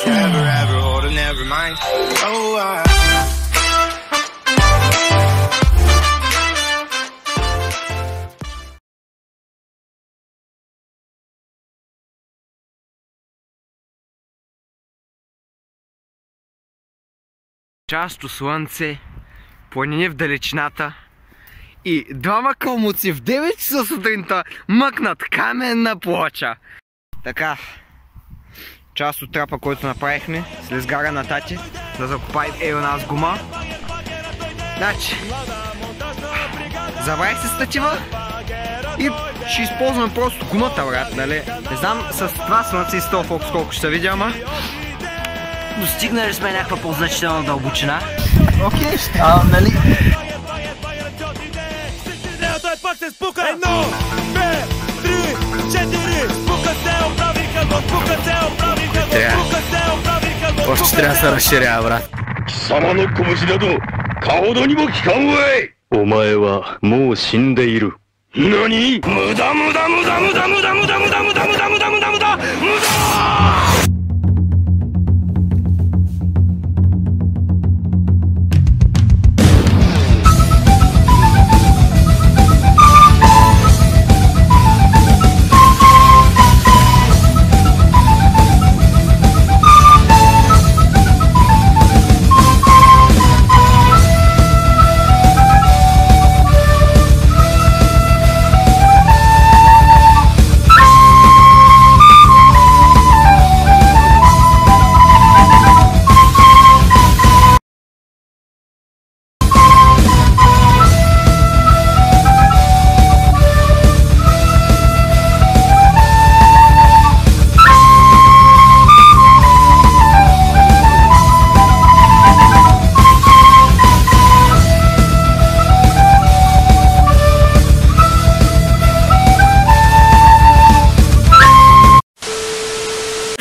wish ever hold or never mind. Oh, Часто слънце, планини в далечината и двама кълмуци в 9 часа сутринта мъкнат каменна плоча. Така, част от трапа, който направихме с лезгара на тати, да закопаем нас гума. Значи, забравих се статива и ще използвам просто гумата, брат, нали? Не знам с това слънце и с този фокус колко ще се видя, ама достигнали сме някаква по-значителна дълбочина. Окей, ще нали? Той пак се спука! 1, 2, 3, 4, спука се, оправиха го, спука се, оправиха го, спука се, оправиха го. Още трябва да се разширява, брат. 貴様の拳などかほどにも効かんわい。お前はもう死んでいる。何？無駄無駄無駄無駄無駄無駄無駄無駄無駄無駄無駄無駄無駄。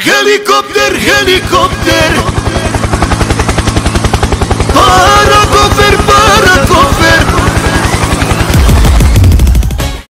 Helikopter, helikopter!